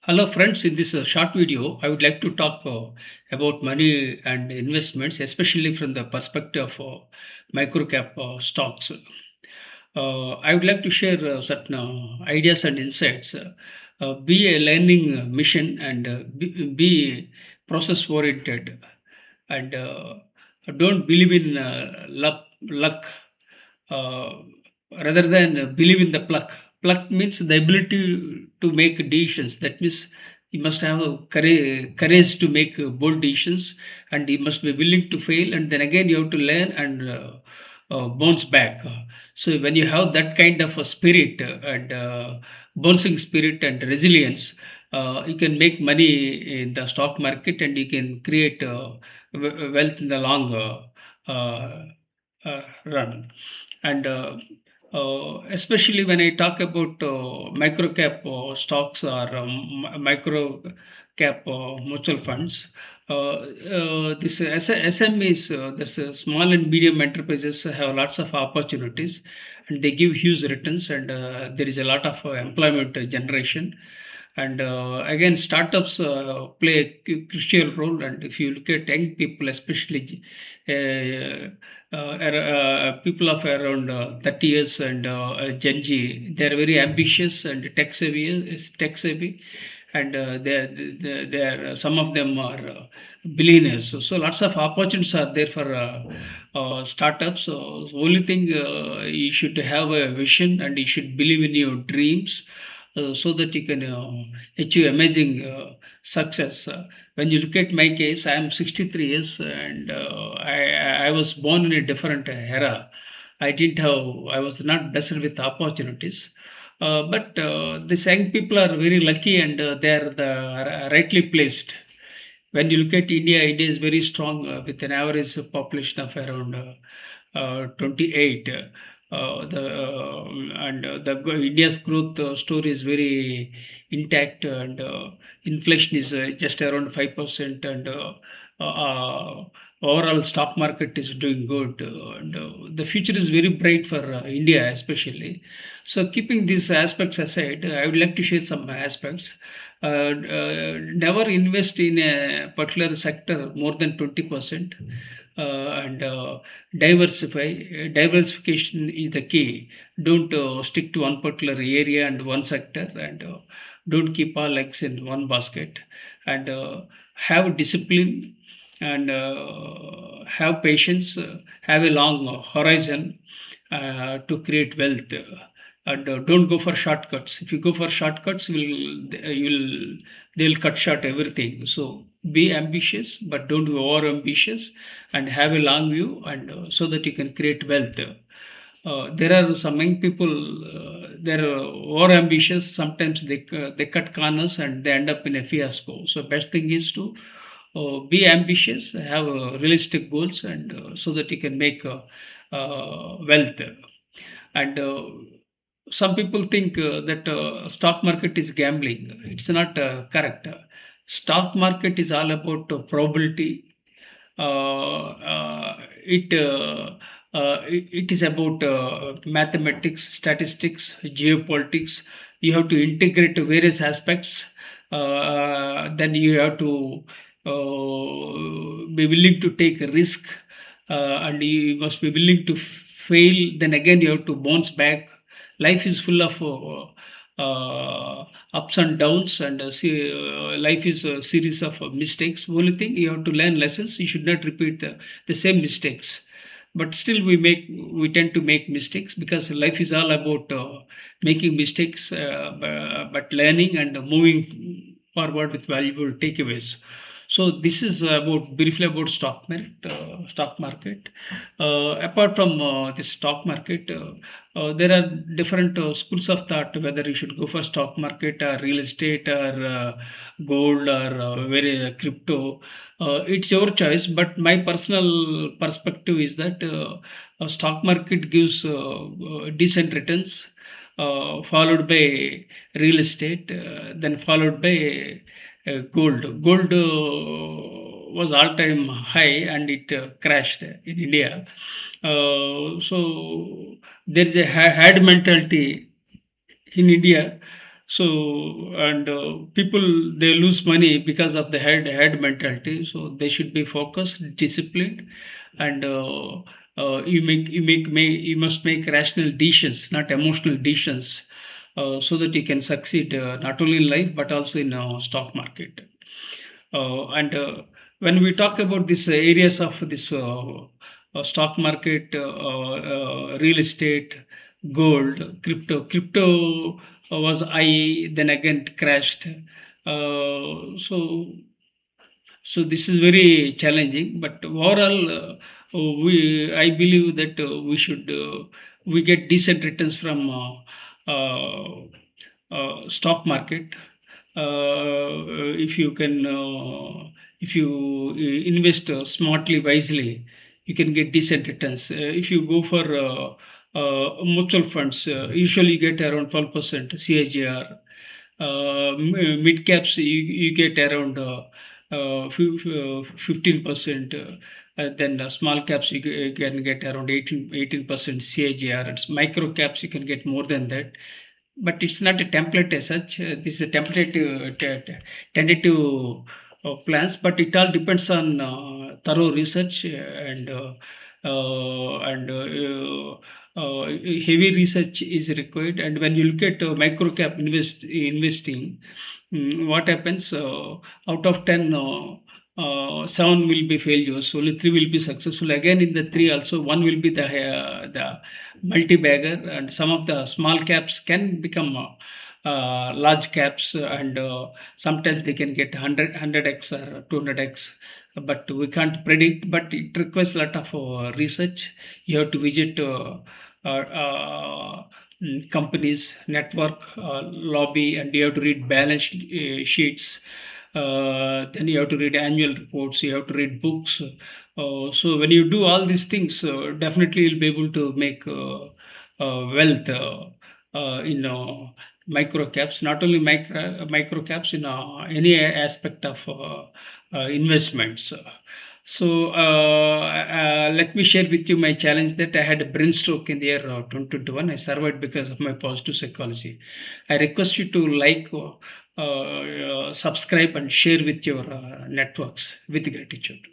Hello, friends. In this short video, I would like to talk about money and investments, especially from the perspective of microcap stocks. I would like to share certain ideas and insights. Be a learning mission and be process oriented, and don't believe in luck uh, rather than believe in the pluck. Pluck means the ability to make decisions. That means you must have a courage to make bold decisions, and you must be willing to fail, and then again you have to learn and bounce back. So when you have that kind of a spirit and bouncing spirit and resilience, you can make money in the stock market and you can create wealth in the long run. And especially when I talk about micro cap stocks or micro cap mutual funds, this SMEs, this small and medium enterprises have lots of opportunities, and they give huge returns, and there is a lot of employment generation. And again, startups play a crucial role. And if you look at young people, especially people of around 30 years and Gen Z, they are very ambitious and tech savvy, and they are some of them are billionaires. So lots of opportunities are there for startups. So only thing, you should have a vision and you should believe in your dreams, so that you can achieve amazing success. When you look at my case, I am 63 years, and I was born in a different era. I was not blessed with opportunities. But these young people are very lucky, and they are rightly placed. When you look at India, India is very strong with an average population of around 28. India's growth story is very intact, and inflation is just around 5%, and overall stock market is doing good, and the future is very bright for India, especially. So, keeping these aspects aside, I would like to share some aspects. Never invest in a particular sector more than 20%, and diversify. Diversification is the key. Don't stick to one particular area and one sector, and don't keep all eggs in one basket, and have discipline, and have patience, have a long horizon to create wealth. And don't go for shortcuts. If you go for shortcuts, they'll cut short everything. So be ambitious, but don't be over ambitious, and have a long view, and so that you can create wealth. There are some young people, they're over ambitious. Sometimes they cut corners and they end up in a fiasco. So best thing is to be ambitious, have realistic goals, and so that you can make wealth. And some people think that stock market is gambling. It's not correct. Stock market is all about probability. It is about mathematics, statistics, geopolitics. You have to integrate various aspects. Then you have to be willing to take a risk, and you must be willing to fail. Then again, you have to bounce back. Life is full of ups and downs, and life is a series of mistakes. Only thing, you have to learn lessons. You should not repeat the same mistakes. But still, we tend to make mistakes, because life is all about making mistakes, but learning and moving forward with valuable takeaways. So this is about briefly about stock market. Apart from the stock market, there are different schools of thought whether you should go for stock market or real estate or gold or very crypto. It's your choice, but my personal perspective is that a stock market gives decent returns, followed by real estate, then followed by gold. Gold was all-time high, and it crashed in India. So there is a herd mentality in India. So, and people, they lose money because of the head mentality. So they should be focused, disciplined, and you must make rational decisions, not emotional decisions, so that you can succeed not only in life but also in stock market. And when we talk about these areas of this stock market, real estate, gold, crypto was high, then again crashed. So this is very challenging, but overall, I believe that we get decent returns from stock market. If you can, if you invest smartly, wisely, you can get decent returns. If you go for mutual funds, usually you get around 12% CAGR. Mid caps, you get around 15%. Then small caps, you can get around 18% CAGR. And micro caps, you can get more than that. But it's not a template as such. This is a tentative plans, but it all depends on thorough research and heavy research is required. And when you look at micro cap investing, what happens, out of 10, 7 will be failures, only 3 will be successful. Again, in the 3 also, 1 will be the multi-bagger, and some of the small caps can become large caps, and sometimes they can get 100x or 200x, but we can't predict. But it requires a lot of research. You have to visit companies, network, lobby, and you have to read balance sheets. Then you have to read annual reports, you have to read books. So when you do all these things, definitely you'll be able to make wealth in micro caps, not only micro caps, in any aspect of investments. So let me share with you my challenge that I had a brain stroke in the year 2021. I survived because of my positive psychology. I request you to like, subscribe, and share with your networks with gratitude.